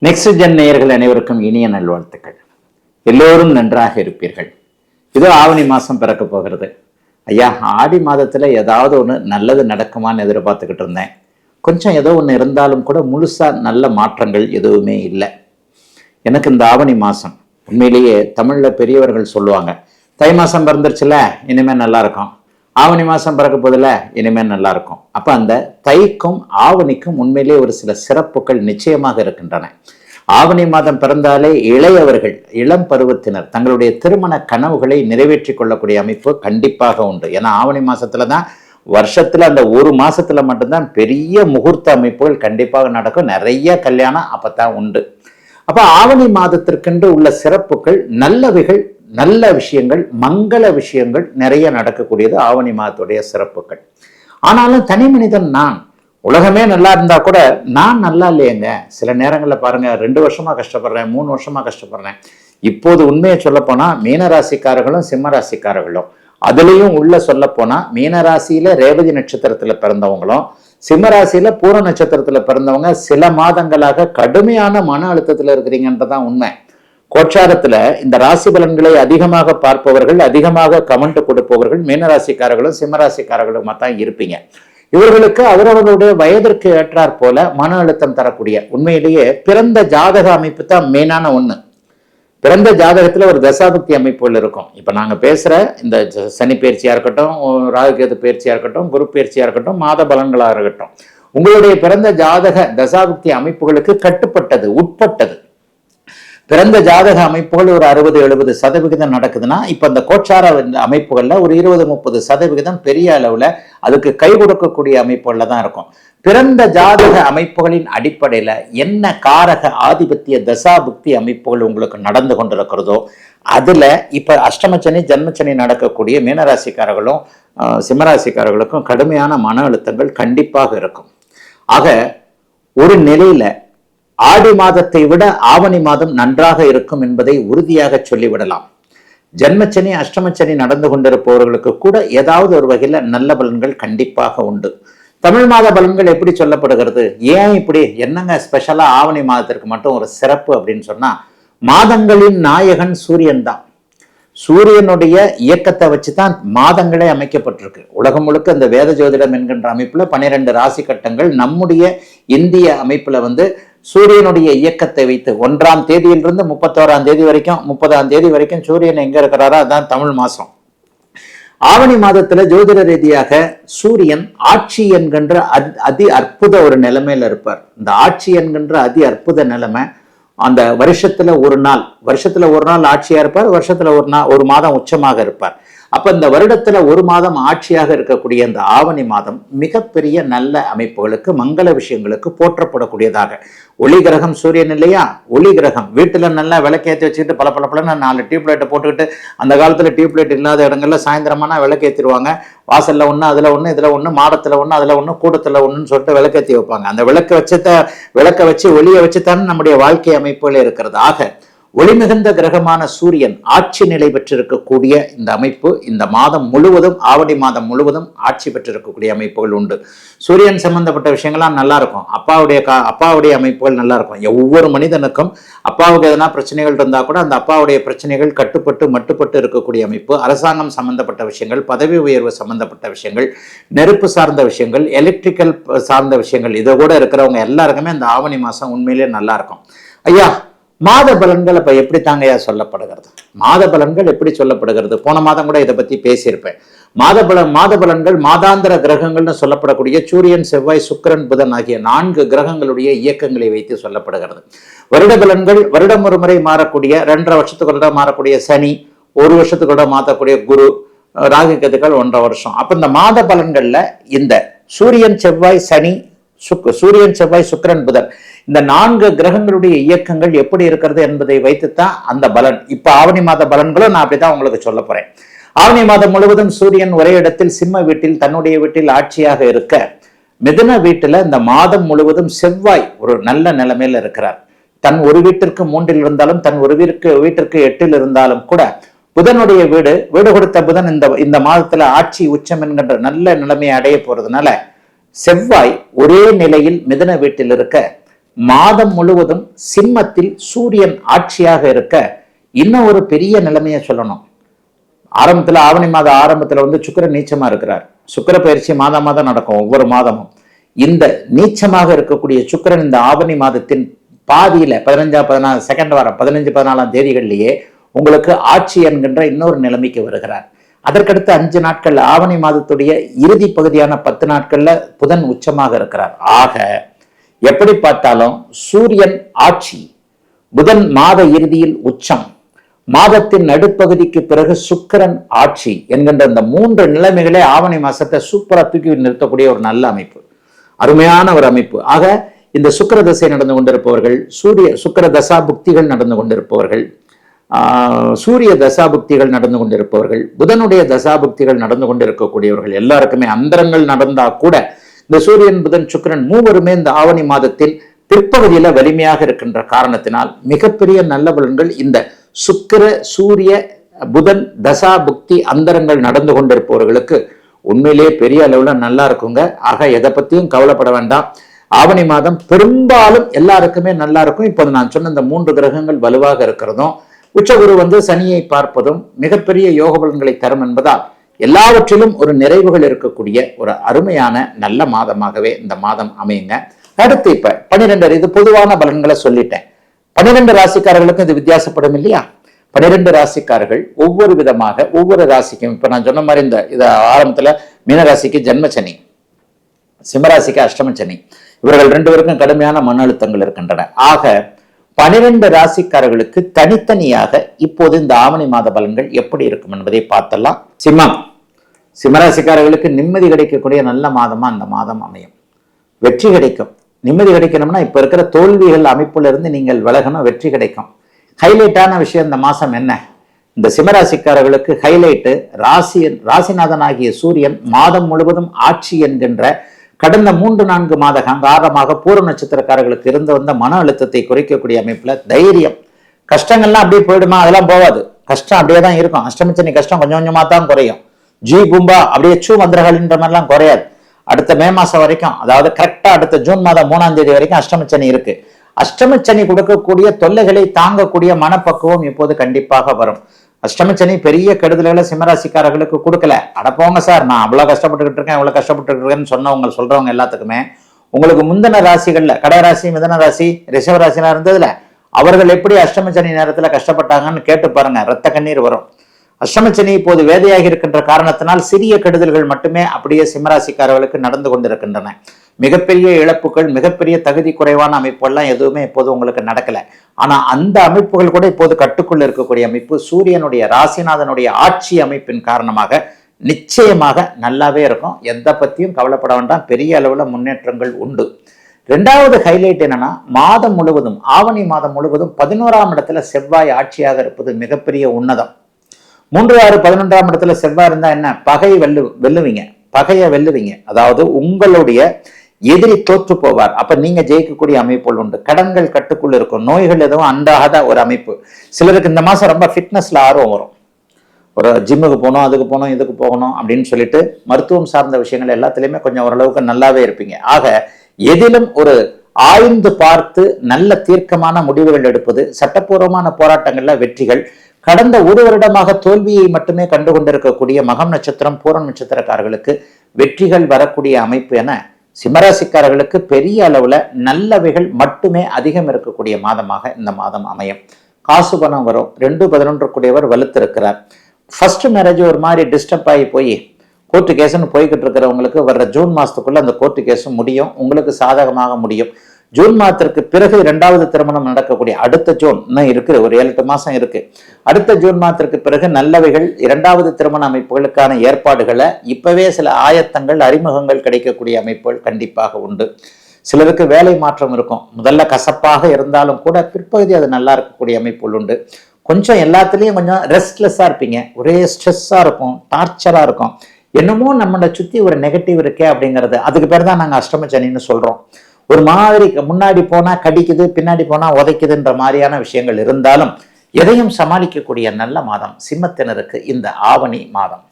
Next gen நேயர்கள் அனைவருக்கும் இனிய நல்வாழ்த்துக்கள். எல்லோரும் நன்றாக இருப்பீர்கள். இதோ ஆவணி மாசம் பிறக்க போகிறது. ஐயா, ஆடி மாதத்துல ஏதாவது ஒன்று நல்லது நடக்குமான்னு எதிர்பார்த்துக்கிட்டு இருந்தேன். கொஞ்சம் ஏதோ ஒன்று இருந்தாலும் கூட முழுசா நல்ல மாற்றங்கள் எதுவுமே இல்லை. எனக்கு இந்த ஆவணி மாசம் உண்மையிலேயே தமிழ்ல பெரியவர்கள் சொல்லுவாங்க, தை மாசம் பிறந்துருச்சுல இனிமே நல்லா இருக்கும், ஆவணி மாசம் பிறக்க போதில் இனிமேல் நல்லா இருக்கும். அப்ப அந்த தைக்கும் ஆவணிக்கும் உண்மையிலே ஒரு சில சிறப்புகள் நிச்சயமாக இருக்கின்றன. ஆவணி மாதம் பிறந்தாலே இளையவர்கள், இளம் பருவத்தினர் தங்களுடைய திருமண கனவுகளை நிறைவேற்றி கொள்ளக்கூடிய அமைப்பு கண்டிப்பாக உண்டு. ஏன்னா ஆவணி மாசத்துல தான் வருஷத்துல அந்த ஒரு மாசத்துல மட்டும்தான் பெரிய முகூர்த்த அமைப்புகள் கண்டிப்பாக நடக்கும். நிறைய கல்யாணம் அப்பதான் உண்டு. அப்ப ஆவணி மாதத்திற்கென்று உள்ள சிறப்புகள், நல்லவைகள், நல்ல விஷயங்கள், மங்கள விஷயங்கள் நிறைய நடக்கக்கூடியது ஆவணி மாதத்துடைய சிறப்புகள். ஆனாலும் தனி மனிதன் நான், உலகமே நல்லா இருந்தா கூட நான் நல்லா இல்லையேங்க. சில நேரங்களில் பாருங்க, 2 வருஷமா கஷ்டப்படுறேன், 3 வருஷமா கஷ்டப்படுறேன். இப்போது உண்மையை சொல்ல போனா மீனராசிக்காரர்களும் சிம்மராசிக்காரர்களும், அதுலேயும் உள்ள சொல்ல போனா மீனராசியில ரேவதி நட்சத்திரத்துல பிறந்தவங்களும் சிம்மராசியில பூர நட்சத்திரத்துல பிறந்தவங்க சில மாதங்களாக கடுமையான மன அழுத்தத்துல இருக்கிறீங்கன்றதான் உண்மை. கோட்சாரத்துல இந்த ராசி பலன்களை அதிகமாக பார்ப்பவர்கள், அதிகமாக கமெண்ட் கொடுப்பவர்கள் மீனராசிக்காரர்களும் சிம்மராசிக்காரர்களுமா தான் இருப்பீங்க. இவர்களுக்கு அவரவர்களுடைய வயதிற்கு ஏற்றாற் போல மன அழுத்தம் தரக்கூடிய, உண்மையிலேயே பிறந்த ஜாதக அமைப்பு தான் மெயினான ஒண்ணு. பிறந்த ஜாதகத்துல ஒரு தசாபக்தி அமைப்புகள் இருக்கும். இப்ப நாங்க பேசுற இந்த சனி பயிற்சியா இருக்கட்டும், ராகுகேது பயிற்சியா இருக்கட்டும், குரு பயிற்சியா இருக்கட்டும், மாத பலன்களா இருக்கட்டும், உங்களுடைய பிறந்த ஜாதக தசாபக்தி அமைப்புகளுக்கு கட்டுப்பட்டது, உட்பட்டது. பிறந்த ஜாதக அமைப்புகள் ஒரு 60-70% நடக்குதுன்னா, இப்ப இந்த கோச்சார அமைப்புகள்ல ஒரு 20-30% பெரிய அளவுல அதுக்கு கை கொடுக்கக்கூடிய அமைப்புகள்ல தான் இருக்கும். பிறந்த ஜாதக அமைப்புகளின் அடிப்படையில என்ன காரக ஆதிபத்திய தசாபுக்தி அமைப்புகள் உங்களுக்கு நடந்து கொண்டிருக்கிறதோ அதுல இப்ப அஷ்டமச்சனி ஜன்மச்சனி நடக்கக்கூடிய மீனராசிக்காரர்களும் சிம்மராசிக்காரர்களுக்கும் கடுமையான மன அழுத்தங்கள் கண்டிப்பாக இருக்கும். ஆக ஒரு நிலையில ஆடி மாதத்தை விட ஆவணி மாதம் நன்றாக இருக்கும் என்பதை உறுதியாக சொல்லிவிடலாம். ஜன்மச்சனி அஷ்டமச்சனி நடந்து கொண்டிருப்பவர்களுக்கு கூட ஏதாவது ஒரு வகையில நல்ல பலன்கள் கண்டிப்பாக உண்டு. தமிழ் மாத பலன்கள் எப்படி சொல்லப்படுகிறது? ஏன் இப்படி என்னங்க ஸ்பெஷலா ஆவணி மாதத்திற்கு மட்டும் ஒரு சிறப்பு அப்படின்னு சொன்னா, மாதங்களின் நாயகன் சூரியன் தான். சூரியனுடைய இயக்கத்தை வச்சுதான் மாதங்களே அமைக்கப்பட்டிருக்கு. உலகம் முழுக்க இந்த வேத ஜோதிடம் என்கின்ற அமைப்புல 12 ராசி கட்டங்கள், நம்முடைய இந்திய அமைப்புல சூரியனுடைய இயக்கத்தை வைத்து 1ஆம் தேதியிலிருந்து 31ஆம் தேதி வரைக்கும், 30ஆம் தேதி வரைக்கும் சூரியன் எங்க இருக்கிறாரோ அதான் தமிழ் மாசம். ஆவணி மாதத்துல ஜோதிட ரீதியாக சூரியன் ஆட்சி என்கின்ற அதி அற்புத ஒரு நிலைமையில இருப்பார். இந்த ஆட்சி என்கின்ற அதி அற்புத நிலைமை அந்த வருஷத்துல ஒரு நாள் ஆட்சியா இருப்பார், வருஷத்துல ஒரு மாதம் உச்சமாக இருப்பார். அப்ப இந்த வருடத்துல ஒரு மாதம் ஆட்சியாக இருக்கக்கூடிய இந்த ஆவணி மாதம் மிகப்பெரிய நல்ல அமைப்புகளுக்கு, மங்கள விஷயங்களுக்கு போற்றப்படக்கூடியதாக. ஒளி கிரகம் சூரியன் இல்லையா? ஒளி கிரகம் வீட்டுல நல்லா விளக்கேற்றி வச்சுக்கிட்டு பல 4 டியூப்லைட்டை போட்டுக்கிட்டு, அந்த காலத்துல டியூப்லைட் இல்லாத இடங்கள்ல சாயந்தரமானா விளக்கேற்றிடுவாங்க. வாசல்ல ஒண்ணு, அதுல ஒண்ணு, இதுல ஒண்ணு, மாடத்துல ஒண்ணு, அதுல ஒண்ணு, கூடத்துல ஒண்ணுன்னு சொல்லிட்டு விளக்கேற்றி வைப்பாங்க. அந்த விளக்க வச்சு ஒளியை வச்சுத்தானே நம்முடைய வாழ்க்கை அமைப்புகள் இருக்கிறது. ஆக ஒளி மிகுந்த கிரகமான சூரியன் ஆட்சி நிலை பெற்றிருக்கக்கூடிய இந்த அமைப்பு இந்த மாதம் முழுவதும், ஆவணி மாதம் முழுவதும் ஆட்சி பெற்றிருக்கக்கூடிய அமைப்புகள் உண்டு. சூரியன் சம்பந்தப்பட்ட விஷயங்கள்லாம் நல்லா இருக்கும். அப்பாவுடைய அமைப்புகள் நல்லா இருக்கும். ஒவ்வொரு மனிதனுக்கும் அப்பாவுக்கு எதனா பிரச்சனைகள் இருந்தா கூட அந்த அப்பாவுடைய பிரச்சனைகள் கட்டுப்பட்டு மட்டுப்பட்டு இருக்கக்கூடிய அமைப்பு. அரசாங்கம் சம்பந்தப்பட்ட விஷயங்கள், பதவி உயர்வு சம்பந்தப்பட்ட விஷயங்கள், நெருப்பு சார்ந்த விஷயங்கள், எலக்ட்ரிக்கல் சார்ந்த விஷயங்கள், இதை கூட இருக்கிறவங்க எல்லாருக்குமே இந்த ஆவணி மாசம் உண்மையிலேயே நல்லா இருக்கும். ஐயா, மாத பலன்கள் அப்ப எப்படி தாங்கயா சொல்லப்படுகிறது? மாத பலன்கள் எப்படி சொல்லப்படுகிறது? போன மாதம் கூட இதை பத்தி பேசியிருப்பேன். மாத பலன்கள் மாதாந்திர கிரகங்கள்னு சொல்லப்படக்கூடிய சூரியன், செவ்வாய், சுக்கிரன், புதன் ஆகிய 4 கிரகங்களுடைய இயக்கங்களை வைத்து சொல்லப்படுகிறது. வருட பலன்கள் வருடம் ஒரு முறை மாறக்கூடிய, 2.5 வருஷத்துக்கு மாறக்கூடிய சனி, 1 வருஷத்துக்கு மாற்றக்கூடிய குரு, ராகு கேதுக்கள் 1.5 வருஷம். அப்ப இந்த மாத பலன்கள்ல இந்த சூரியன், செவ்வாய், சுக்கிரன், புதன், இந்த 4 கிரகங்களுடைய இயக்கங்கள் எப்படி இருக்கிறது என்பதை வைத்துத்தான் அந்த பலன். இப்ப ஆவணி மாத பலன்களும் நான் அப்படித்தான் உங்களுக்கு சொல்ல போறேன். ஆவணி மாதம் முழுவதும் சூரியன் ஒரே இடத்தில் சிம்ம வீட்டில், தன்னுடைய வீட்டில் ஆட்சியாக இருக்க, மிதுன வீட்டுல இந்த மாதம் முழுவதும் செவ்வாய் ஒரு நல்ல நிலைமையில இருக்கிறார். தன் ஒரு வீட்டிற்கு 3 இருந்தாலும், தன் ஒரு வீட்டிற்கு 8 இருந்தாலும் கூட புதனுடைய வீடு கொடுத்த புதன் இந்த மாதத்துல ஆட்சி உச்சம் என்கின்ற நல்ல நிலைமையை அடைய போறதுனால செவ்வாய் ஒரே நிலையில் மிதுன வீட்டில் இருக்க மாதம் முழுவதும் சிம்மத்தில் சூரியன் ஆட்சியாக இருக்க இன்னும் ஒரு பெரிய நிலைமையை சொல்லணும். ஆரம்பத்துல ஆவணி மாத ஆரம்பத்துல சுக்கிரன் நீச்சமா இருக்கிறார். சுக்கிர பயிற்சி மாதம் நடக்கும் ஒவ்வொரு மாதமும். இந்த நீச்சமாக இருக்கக்கூடிய சுக்கிரன் இந்த ஆவணி மாதத்தின் பாதியில 15 செகண்ட் வாரம் 15-14 தேதிகளிலேயே உங்களுக்கு ஆட்சி என்கின்ற இன்னொரு நிலைமைக்கு வருகிறார். அதற்கடுத்து 5 நாட்கள் ஆவணி மாதத்துடைய இறுதி பகுதியான 10 நாட்கள்ல புதன் உச்சமாக இருக்கிறார். ஆக எப்படி பார்த்தாலும் சூரியன் ஆட்சி, புதன் மாத இறுதியில் உச்சம், மாதத்தின் நடுப்பகுதிக்கு பிறகு சுக்கிரன் ஆட்சி என்கின்ற இந்த 3 நிலைமைகளே ஆவணி மாசத்தை சூப்பரா தூக்கி நிறுத்தக்கூடிய ஒரு நல்ல அமைப்பு, அருமையான ஒரு அமைப்பு. ஆக இந்த சுக்கிர தசை நடந்து கொண்டிருப்பவர்கள், சுக்கிர தசா புக்திகள் நடந்து கொண்டிருப்பவர்கள், சூரிய தசாபுக்திகள் நடந்து கொண்டிருப்பவர்கள், புதனுடைய தசாபுக்திகள் நடந்து கொண்டிருக்கக்கூடியவர்கள் எல்லாருக்குமே அந்தரங்கள் நடந்தா கூட இந்த சூரியன் புதன் சுக்கிரன் மூவருமே இந்த ஆவணி மாதத்தின் பிற்பகுதியில வலிமையாக இருக்கின்ற காரணத்தினால் மிகப்பெரிய நல்ல பலன்கள் இந்த சுக்கிர சூரிய புதன் தசா புக்தி அந்தரங்கள் நடந்து கொண்டிருப்பவர்களுக்கு உண்மையிலேயே பெரிய அளவுல நல்லா இருக்குங்க. ஆக எதை பத்தியும் கவலைப்பட வேண்டாம். ஆவணி மாதம் பெரும்பாலும் எல்லாருக்குமே நல்லா இருக்கும். இப்போது நான் சொன்ன இந்த 3 கிரகங்கள் வலுவாக இருக்கிறதும் உச்சகுரு சனியை பார்ப்பதும் மிகப்பெரிய யோக பலன்களை தரும் என்பதால் எல்லாவற்றிலும் ஒரு நிறைவுகள் இருக்கக்கூடிய ஒரு அருமையான நல்ல மாதமாகவே இந்த மாதம் அமையுங்க. அடுத்து இப்ப 12 இது பொதுவான பலன்களை சொல்லிட்டேன். 12 ராசிக்காரர்களுக்கும் இது வித்தியாசப்படும் இல்லையா? 12 ராசிக்காரர்கள் ஒவ்வொரு விதமாக ஒவ்வொரு ராசிக்கும், இப்ப நான் சொன்ன மாதிரி இந்த ஆரம்பத்துல மீனராசிக்கு ஜென்மச்சனி, சிம்மராசிக்கு அஷ்டமச்சனி, இவர்கள் 2 பேருக்கும் கடுமையான மன அழுத்தங்கள் இருக்கின்றன. ஆக 12 ராசிக்காரர்களுக்கு தனித்தனியாக இப்போது இந்த ஆவணி மாத பலன்கள் எப்படி இருக்கும் என்பதை பார்த்தலாம். சிம்மராசிக்காரர்களுக்கு நிம்மதி கிடைக்கக்கூடிய நல்ல மாதமா இந்த மாதம் அமையும். வெற்றி கிடைக்கும். நிம்மதி கிடைக்கணும்னா இப்ப இருக்கிற தோல்விகள் அமைப்புல இருந்து நீங்கள் விலகணும், வெற்றி கிடைக்கும். ஹைலைட்டான விஷயம் இந்த மாசம் என்ன? இந்த சிம்மராசிக்காரர்களுக்கு ஹைலைட்டு ராசிநாதன் ஆகிய சூரியன் மாதம் முழுவதும் ஆட்சி என்கின்ற கடந்த 3-4 மாத காரணமாக பூர்வ நட்சத்திரக்காரர்களுக்கு இருந்து வந்த மன அழுத்தத்தை குறைக்கக்கூடிய அமைப்புல தைரியம், கஷ்டங்கள்லாம் அப்படியே போயிடுமா? அதெல்லாம் போகாது. கஷ்டம் அப்படியே தான் இருக்கும். அஷ்டமச்சனி கஷ்டம் கொஞ்சம் கொஞ்சமா தான் குறையும். பூம்பா அப்படியே மந்திரகாலின்ற மாதிரிலாம் குறையாது. அடுத்த மே மாசம் வரைக்கும், அதாவது கரெக்டா அடுத்த ஜூன் மாதம் 3ஆம் தேதி வரைக்கும் அஷ்டமச்சனி இருக்கு. அஷ்டமச்சனி கொடுக்கக்கூடிய தொல்லைகளை தாங்கக்கூடிய மனப்பக்குவம் இப்போது கண்டிப்பாக வரும். அஷ்டமச்சனி பெரிய கெடுதல்களை சிம்மராசிக்காரர்களுக்கு கொடுக்கல. அடப்போங்க சார், நான் அவ்வளவு கஷ்டப்பட்டுக்கிட்டு இருக்கேன் இவ்வளவு கஷ்டப்பட்டு இருக்கேன்னு சொல்றவங்க எல்லாத்துக்குமே உங்களுக்கு முந்தின ராசிகள்ல கடகராசி, மிதன ராசி, ரிஷப ராசிலாம் இருந்ததுல அவர்கள் எப்படி அஷ்டமச்சனி நேரத்துல கஷ்டப்பட்டாங்கன்னு கேட்டு பாருங்க, ரத்த கண்ணீர் வரும். அஷ்டமச்சனி இப்போது வேதையாகி இருக்கின்ற காரணத்தினால் சிறிய கெடுதல்கள் மட்டுமே அப்படியே சிம்மராசிக்காரர்களுக்கு நடந்து கொண்டிருக்கின்றன. மிகப்பெரிய இழப்புகள், மிகப்பெரிய தகுதி குறைவான அமைப்புகள்லாம் எதுவுமே இப்போது உங்களுக்கு நடக்கல. ஆனா அந்த அமைப்புகள் கூட இப்போது கட்டுக்குள்ள இருக்கக்கூடிய அமைப்பு சூரியனுடைய ராசிநாதனுடைய ஆட்சி அமைப்பின் காரணமாக நிச்சயமாக நல்லாவே இருக்கும். எதை பத்தியும் கவலைப்பட வேண்டாம். பெரிய அளவுல முன்னேற்றங்கள் உண்டு. 2வது ஹைலைட் என்னன்னா, மாதம் முழுவதும் ஆவணி மாதம் முழுவதும் 11ஆம் இடத்துல செவ்வாய் ஆட்சியாக இருப்பது மிகப்பெரிய உன்னதம். 3, 6, 11ஆம் இடத்துல செவ்வாய் இருந்தா என்ன? வெல்லுவீங்க, பகையை வெல்லுவீங்க. அதாவது உங்களுடைய எதிரி தோற்று போவார். அப்ப நீங்க ஜெயிக்கக்கூடிய அமைப்புகள் உண்டு. கடன்கள் கட்டுக்குள்ள இருக்கும். நோய்கள் எதுவும் அண்டாத ஒரு அமைப்பு. சிலருக்கு இந்த மாசம் ரொம்ப ஃபிட்னஸ்ல ஆர்வம் வரும். ஒரு ஜிம்முக்கு போகணும், அதுக்கு போகணும், இதுக்கு போகணும் அப்படின்னு சொல்லிட்டு மருத்துவம் சார்ந்த விஷயங்கள் எல்லாத்துலயுமே கொஞ்சம் ஓரளவுக்கு நல்லாவே இருப்பீங்க. ஆக எதிலும் ஒரு ஆய்ந்து பார்த்து நல்ல தீர்க்கமான முடிவுகள் எடுப்பது, சட்டப்பூர்வமான போராட்டங்கள்ல வெற்றிகள். கடந்த 1 வருடமாக தோல்வியை மட்டுமே கண்டு கொண்டிருக்கக்கூடிய மகம் நட்சத்திரம், பூரம் நட்சத்திரக்காரர்களுக்கு வெற்றிகள் வரக்கூடிய அமைப்பு என சிம்மராசிக்காரர்களுக்கு பெரிய அளவுல நல்லவைகள் மட்டுமே அதிகம் இருக்கக்கூடிய மாதமாக இந்த மாதம் அமையும். காசு பணம் வரும். 2-11 கூடியவர் வலுத்திருக்கிறார். ஃபர்ஸ்ட் மேரேஜ் ஒரு மாதிரி டிஸ்டர்ப் ஆகி போய் கோர்ட்டு கேஸ்ன்னு போய்கிட்டு இருக்கிறவங்களுக்கு வர்ற ஜூன் மாசத்துக்குள்ள அந்த கோர்ட்டு கேஸும் முடியும், உங்களுக்கு சாதகமாக முடியும். ஜூன் மாதத்திற்கு பிறகு 2வது திருமணம் நடக்கக்கூடிய அடுத்த ஜூன் இன்னும் இருக்கு, ஒரு 7-8 மாசம் இருக்கு. அடுத்த ஜூன் மாதத்திற்கு பிறகு நல்லவைகள் 2வது திருமண அமைப்புகளுக்கான ஏற்பாடுகளை இப்பவே சில ஆயத்தங்கள், அறிமுகங்கள் கிடைக்கக்கூடிய அமைப்புகள் கண்டிப்பாக உண்டு. சிலருக்கு வேலை மாற்றம் இருக்கும். முதல்ல கசப்பாக இருந்தாலும் கூட பிற்பகுதி அது நல்லா இருக்கக்கூடிய அமைப்புகள் உண்டு. கொஞ்சம் எல்லாத்துலேயும் கொஞ்சம் ரெஸ்ட்லெஸ்ஸாக இருப்பீங்க. ஒரே ஸ்ட்ரெஸ்ஸாக இருக்கும், டார்ச்சராக இருக்கும். என்னமோ நம்மளை சுற்றி ஒரு நெகட்டிவ் இருக்கே அப்படிங்கிறது. அதுக்கு பேர் தான் நாங்கள் அஷ்டமச்சனின்னு சொல்கிறோம். ஒரு மாதிரி முன்னாடி போனால் கடிக்குது, பின்னாடி போனால் உதைக்குதுன்ற மாதிரியான விஷயங்கள் இருந்தாலும் எதையும் சமாளிக்கக்கூடிய நல்ல மாதம் சிம்மத்தினருக்கு இந்த ஆவணி மாதம்.